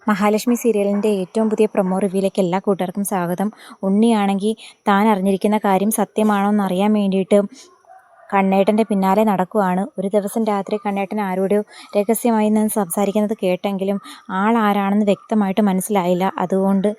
മഹാലക്ഷ്മി സീരിയലിൻ്റെ ഏറ്റവും പുതിയ പ്രൊമോ റിവ്യൂയിലേക്ക് എല്ലാ കൂട്ടുകാർക്കും സ്വാഗതം. ഉണ്ണിയാണെങ്കിൽ താൻ അറിഞ്ഞിരിക്കുന്ന കാര്യം സത്യമാണോ എന്നറിയാൻ വേണ്ടിയിട്ട് കണ്ണേട്ടൻ്റെ പിന്നാലെ നടക്കുവാണ്. ഒരു ദിവസം രാത്രി കണ്ണേട്ടൻ ആരോടോ രഹസ്യമായി നിന്ന് സംസാരിക്കുന്നത് കേട്ടെങ്കിലും ആളാരാണെന്ന് വ്യക്തമായിട്ട് മനസ്സിലായില്ല. അതുകൊണ്ട്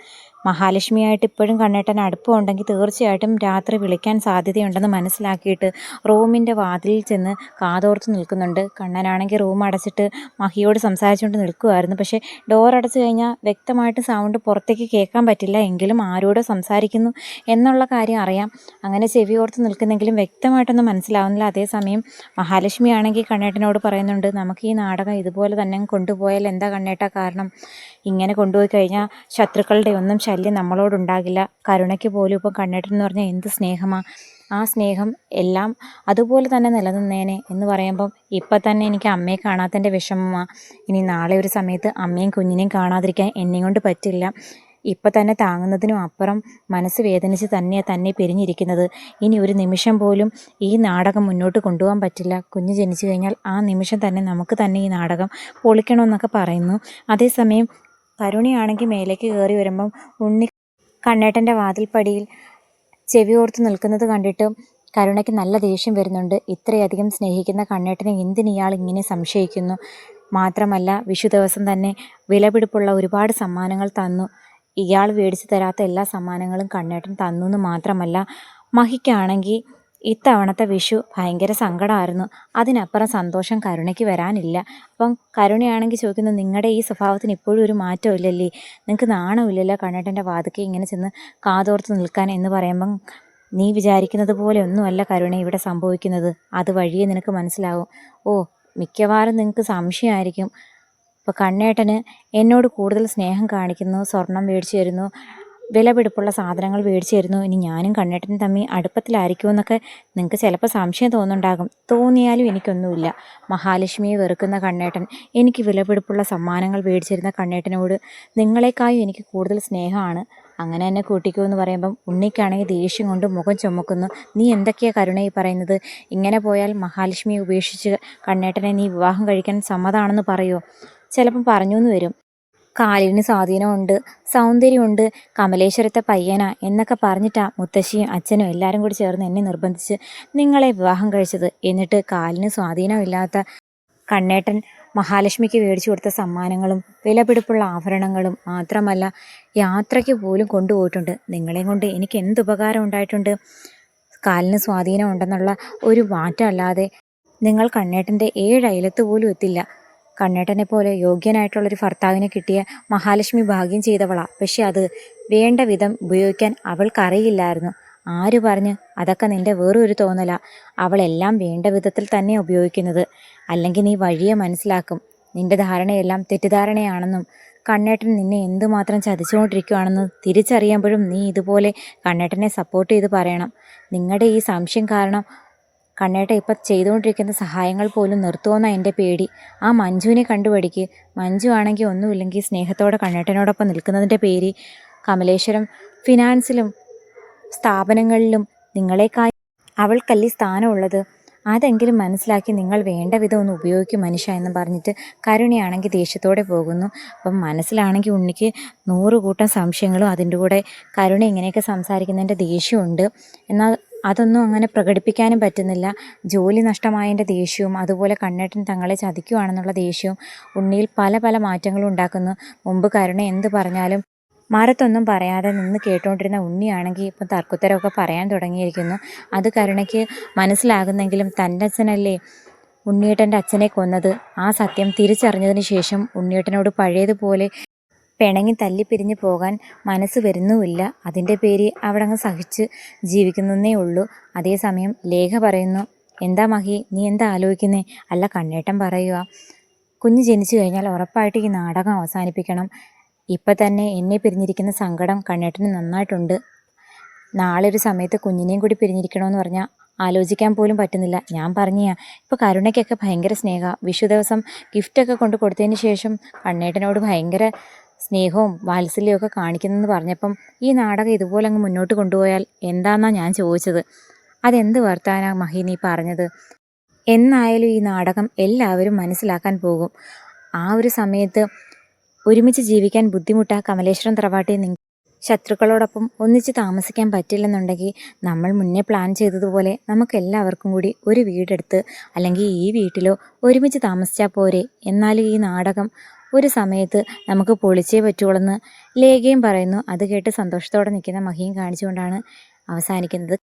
മഹാലക്ഷ്മിയായിട്ട് ഇപ്പോഴും കണ്ണേട്ടൻ അടുപ്പമുണ്ടെങ്കിൽ തീർച്ചയായിട്ടും രാത്രി വിളിക്കാൻ സാധ്യതയുണ്ടെന്ന് മനസ്സിലാക്കിയിട്ട് റൂമിൻ്റെ വാതിലിൽ ചെന്ന് കാതോർത്ത് നിൽക്കുന്നുണ്ട്. കണ്ണനാണെങ്കിൽ റൂം അടച്ചിട്ട് മഹിയോട് സംസാരിച്ചുകൊണ്ട് നിൽക്കുമായിരുന്നു. പക്ഷേ ഡോർ അടച്ചു കഴിഞ്ഞാൽ വ്യക്തമായിട്ട് സൗണ്ട് പുറത്തേക്ക് കേൾക്കാൻ പറ്റില്ല. എങ്കിലും ആരോടോ സംസാരിക്കുന്നു എന്നുള്ള കാര്യം അറിയാം. അങ്ങനെ ചെവിയോർത്ത് നിൽക്കുന്നെങ്കിലും വ്യക്തമായിട്ടൊന്നും മനസ്സിലാവുന്നില്ല. അതേസമയം മഹാലക്ഷ്മി ആണെങ്കിൽ കണ്ണേട്ടനോട് പറയുന്നുണ്ട്, നമുക്ക് ഈ നാടകം ഇതുപോലെ തന്നെ കൊണ്ടുപോയാൽ എന്താ കണ്ണേട്ട? കാരണം ഇങ്ങനെ കൊണ്ടുപോയി കഴിഞ്ഞാൽ ശത്രുക്കളുടെ ഒന്നും ശല്യം നമ്മളോടുണ്ടാകില്ല. കരുണയ്ക്ക് പോലും ഇപ്പം കണ്ണേട്ടൻ എന്ന് പറഞ്ഞാൽ എന്ത് സ്നേഹമാണ്. ആ സ്നേഹം എല്ലാം അതുപോലെ തന്നെ നിലനിന്നേനെ എന്ന് പറയുമ്പം ഇപ്പം തന്നെ എനിക്ക് അമ്മയെ കാണാത്തതിൻ്റെ വിഷമമാണ്. ഇനി നാളെ ഒരു സമയത്ത് അമ്മയും കുഞ്ഞിനെയും കാണാതിരിക്കാൻ എന്നെ കൊണ്ട് പറ്റില്ല. ഇപ്പം തന്നെ താങ്ങുന്നതിനും അപ്പുറം മനസ്സ് വേദനിച്ച് തന്നെ പിരിഞ്ഞിരിക്കുന്നത്. ഇനി ഒരു നിമിഷം പോലും ഈ നാടകം മുന്നോട്ട് കൊണ്ടുപോകാൻ പറ്റില്ല. കുഞ്ഞ് ജനിച്ചു കഴിഞ്ഞാൽ ആ നിമിഷം തന്നെ നമുക്ക് തന്നെ ഈ നാടകം പൊളിക്കണമെന്നൊക്കെ പറയുന്നു. അതേസമയം കരുണയാണെങ്കിൽ മേലേക്ക് കയറി വരുമ്പം ഉണ്ണി കണ്ണേട്ടൻ്റെ വാതിൽപ്പടിയിൽ ചെവിയോർത്ത് നിൽക്കുന്നത് കണ്ടിട്ട് കരുണയ്ക്ക് നല്ല ദേഷ്യം വരുന്നുണ്ട്. ഇത്രയധികം സ്നേഹിക്കുന്ന കണ്ണേട്ടനെ എന്തിനിയാൾ ഇങ്ങനെ സംശയിക്കുന്നു? മാത്രമല്ല വിഷു ദിവസം തന്നെ വിലപിടിപ്പുള്ള ഒരുപാട് സമ്മാനങ്ങൾ തന്നു. ഇയാൾ മേടിച്ചു തരാത്ത എല്ലാ സമ്മാനങ്ങളും കണ്ണേട്ടൻ തന്നു എന്ന് മാത്രമല്ല, മഹിക്കാണെങ്കിൽ ഇത്തവണത്തെ വിഷു ഭയങ്കര സങ്കടമായിരുന്നു. അതിനപ്പുറം സന്തോഷം കരുണയ്ക്ക് വരാനില്ല. അപ്പം കരുണയാണെങ്കിൽ ചോദിക്കുന്നത്, നിങ്ങളുടെ ഈ സ്വഭാവത്തിന് ഇപ്പോഴും ഒരു മാറ്റം ഇല്ലല്ലേ? നിങ്ങൾക്ക് നാണമില്ലല്ലോ കണ്ണേട്ടൻ്റെ വാതിക്കെ ഇങ്ങനെ ചെന്ന് കാതോർത്ത് നിൽക്കാൻ എന്ന് പറയുമ്പം, നീ വിചാരിക്കുന്നത് പോലെ ഒന്നുമല്ല കരുണ ഇവിടെ സംഭവിക്കുന്നത്. അത് വഴിയേ നിനക്ക് മനസ്സിലാവും. മിക്കവാറും നിങ്ങൾക്ക് സംശയമായിരിക്കും. ഇപ്പോൾ കണ്ണേട്ടന് എന്നോട് കൂടുതൽ സ്നേഹം കാണിക്കുന്നു, സ്വർണം മേടിച്ചു തരുന്നു, വിലപിടിപ്പുള്ള സാധനങ്ങൾ മേടിച്ചു തരുന്നു. ഇനി ഞാനും കണ്ണേട്ടനും തമ്മിൽ അടുപ്പത്തിലായിരിക്കുമെന്നൊക്കെ നിങ്ങൾക്ക് ചിലപ്പോൾ സംശയം തോന്നുന്നുണ്ടാകും. തോന്നിയാലും എനിക്കൊന്നുമില്ല. മഹാലക്ഷ്മിയെ വെറുക്കുന്ന കണ്ണേട്ടൻ എനിക്ക് വിലപിടിപ്പുള്ള സമ്മാനങ്ങൾ മേടിച്ചു തരുന്ന കണ്ണേട്ടനോട് നിങ്ങളെക്കാളും എനിക്ക് കൂടുതൽ സ്നേഹമാണ്. അങ്ങനെ തന്നെ കൂട്ടിക്കോ എന്ന് പറയുമ്പം ഉണ്ണിക്കാണെങ്കിൽ ദേഷ്യം കൊണ്ട് മുഖം ചുമക്കുന്നു. നീ എന്തൊക്കെയാണ് കരുണ ഈ പറയുന്നത്? ഇങ്ങനെ പോയാൽ മഹാലക്ഷ്മിയെ ഉപേക്ഷിച്ച് കണ്ണേട്ടനെ നീ വിവാഹം കഴിക്കാൻ സമ്മതമാണെന്ന് പറയുമോ? ചിലപ്പം പറഞ്ഞു എന്ന് വരും. കാലിന് സ്വാധീനമുണ്ട്, സൗന്ദര്യമുണ്ട്, കമലേശ്വരത്തെ പയ്യനാ എന്നൊക്കെ പറഞ്ഞിട്ടാ മുത്തശ്ശിയും അച്ഛനും എല്ലാവരും കൂടി ചേർന്ന് എന്നെ നിർബന്ധിച്ച് നിങ്ങളെ വിവാഹം കഴിച്ചത്. എന്നിട്ട് കാലിന് സ്വാധീനമില്ലാത്ത കണ്ണേട്ടൻ മഹാലക്ഷ്മിക്ക് മേടിച്ചു കൊടുത്ത സമ്മാനങ്ങളും വിലപിടിപ്പുള്ള ആഭരണങ്ങളും മാത്രമല്ല യാത്രയ്ക്ക് പോലും കൊണ്ടുപോയിട്ടുണ്ട്. നിങ്ങളെയും കൊണ്ട് എനിക്ക് എന്ത് ഉപകാരം ഉണ്ടായിട്ടുണ്ട്? കാലിന് സ്വാധീനം ഉണ്ടെന്നുള്ള ഒരു മാറ്റമല്ലാതെ നിങ്ങൾ കണ്ണേട്ടൻ്റെ 7 അയലത്ത് പോലും എത്തില്ല. കണ്ണേട്ടനെ പോലെ യോഗ്യനായിട്ടുള്ളൊരു ഭർത്താവിനെ കിട്ടിയ മഹാലക്ഷ്മി ഭാഗ്യം ചെയ്തവളാണ്. പക്ഷെ അത് വേണ്ട വിധം ഉപയോഗിക്കാൻ അവൾക്കറിയില്ലായിരുന്നു. ആര് പറഞ്ഞ്? അതൊക്കെ നിൻ്റെ വേറൊരു തോന്നലാ. അവളെല്ലാം വേണ്ട വിധത്തിൽ തന്നെ ഉപയോഗിക്കുന്നത്. അല്ലെങ്കിൽ നീ വഴിയെ മനസ്സിലാക്കും. നിൻ്റെ ധാരണയെല്ലാം തെറ്റിദ്ധാരണയാണെന്നും കണ്ണേട്ടൻ നിന്നെ എന്തുമാത്രം ചതിച്ചുകൊണ്ടിരിക്കുകയാണെന്ന് തിരിച്ചറിയുമ്പോഴും നീ ഇതുപോലെ കണ്ണേട്ടനെ സപ്പോർട്ട് ചെയ്ത് പറയണം. നിങ്ങളുടെ ഈ സംശയം കാരണം കണ്ണേട്ട ഇപ്പം ചെയ്തുകൊണ്ടിരിക്കുന്ന സഹായങ്ങൾ പോലും നിർത്തുമെന്നാണ് എൻ്റെ പേടി. ആ മഞ്ജുവിനെ കണ്ടുപിടിക്ക്. മഞ്ജു ആണെങ്കിൽ ഒന്നുമില്ലെങ്കിൽ സ്നേഹത്തോടെ കണ്ണേട്ടനോടൊപ്പം നിൽക്കുന്നതിൻ്റെ പേര് കമലേശ്വരം ഫിനാൻസിലും സ്ഥാപനങ്ങളിലും നിങ്ങളെക്കായി അവൾക്കല്ലേ സ്ഥാനമുള്ളത്. അതെങ്കിലും മനസ്സിലാക്കി നിങ്ങൾ വേണ്ട വിധം ഒന്ന് ഉപയോഗിക്കും മനുഷ്യ എന്ന് പറഞ്ഞിട്ട് കരുണയാണെങ്കിൽ ദേഷ്യത്തോടെ പോകുന്നു. അപ്പം മനസ്സിലാണെങ്കിൽ ഉണ്ണിക്ക് 100 കൂട്ടം സംശയങ്ങളും അതിൻ്റെ കൂടെ കരുണ ഇങ്ങനെയൊക്കെ സംസാരിക്കുന്നതിൻ്റെ ദേഷ്യമുണ്ട്. എന്നാൽ അതൊന്നും അങ്ങനെ പ്രകടിപ്പിക്കാനും പറ്റുന്നില്ല. ജോലി നഷ്ടമായതിൻ്റെ ദേഷ്യവും അതുപോലെ കണ്ണേട്ടൻ തങ്ങളെ ചതിക്കുകയാണെന്നുള്ള ദേഷ്യവും ഉണ്ണിയിൽ പല പല മാറ്റങ്ങളും ഉണ്ടാക്കുന്നു. മുമ്പ് കരുണ എന്ത് പറഞ്ഞാലും മറത്തൊന്നും പറയാതെ നിന്ന് കേട്ടുകൊണ്ടിരുന്ന ഉണ്ണിയാണെങ്കിൽ ഇപ്പം തർക്കുത്തരമൊക്കെ പറയാൻ തുടങ്ങിയിരിക്കുന്നു. അത് കരുണയ്ക്ക് മനസ്സിലാകുന്നെങ്കിലും തൻ്റെ അച്ഛനല്ലേ ഉണ്ണിയേട്ടൻ്റെ അച്ഛനെ കൊന്നത്. ആ സത്യം തിരിച്ചറിഞ്ഞതിന് ശേഷം ഉണ്ണിയേട്ടനോട് പഴയതുപോലെ പിണങ്ങി തല്ലിപ്പിരിഞ്ഞ് പോകാൻ മനസ്സ് വരുന്നുമില്ല. അതിൻ്റെ പേര് അവിടെ അങ്ങ് സഹിച്ച് ജീവിക്കുന്നേ ഉള്ളൂ. അതേസമയം ലേഖ പറയുന്നു, എന്താ മഹി, നീ എന്താ ആലോചിക്കുന്നേ? അല്ല കണ്ണേട്ടൻ പറയുക, കുഞ്ഞ് ജനിച്ചു കഴിഞ്ഞാൽ ഉറപ്പായിട്ട് ഈ നാടകം അവസാനിപ്പിക്കണം. ഇപ്പം തന്നെ എന്നെ പിരിഞ്ഞിരിക്കുന്ന സങ്കടം കണ്ണേട്ടന് നന്നായിട്ടുണ്ട്. നാളെ ഒരു സമയത്ത് കുഞ്ഞിനെയും കൂടി പിരിഞ്ഞിരിക്കണമെന്ന് പറഞ്ഞാൽ ആലോചിക്കാൻ പോലും പറ്റുന്നില്ല. ഞാൻ പറഞ്ഞാ ഇപ്പോൾ കരുണയ്ക്കൊക്കെ ഭയങ്കര സ്നേഹമാണ്. വിഷു ദിവസം ഗിഫ്റ്റൊക്കെ കൊണ്ട് കൊടുത്തതിന് ശേഷം കണ്ണേട്ടനോട് ഭയങ്കര സ്നേഹവും വാത്സല്യമൊക്കെ കാണിക്കുന്നതെന്ന് പറഞ്ഞപ്പം ഈ നാടകം ഇതുപോലെ അങ്ങ് മുന്നോട്ട് കൊണ്ടുപോയാൽ എന്താണെന്നാണ് ഞാൻ ചോദിച്ചത്. അതെന്ത് വർത്താനാ മഹി നീ പറഞ്ഞത്? എന്നായാലും ഈ നാടകം എല്ലാവരും മനസ്സിലാക്കാൻ പോകും. ആ ഒരു സമയത്ത് ഒരുമിച്ച് ജീവിക്കാൻ ബുദ്ധിമുട്ടാ കമലേശ്വരം തറവാട്ടിൽ ശത്രുക്കളോടൊപ്പം ഒന്നിച്ച് താമസിക്കാൻ പറ്റില്ലെന്നുണ്ടെങ്കിൽ നമ്മൾ മുന്നേ പ്ലാൻ ചെയ്തതുപോലെ നമുക്കെല്ലാവർക്കും കൂടി ഒരു വീടെടുത്ത് അല്ലെങ്കിൽ ഈ വീട്ടിലോ ഒരുമിച്ച് താമസിച്ചാൽ പോരെ. എന്നാലും ഈ നാടകം ഒരു സമയത്ത് നമുക്ക് പൊളിച്ചേ പറ്റുള്ളൂ എന്ന് ലേഖയും പറയുന്നു. അത് കേട്ട് സന്തോഷത്തോടെ നിൽക്കുന്ന മഹിയും കാണിച്ചുകൊണ്ടാണ് അവസാനിക്കുന്നത്.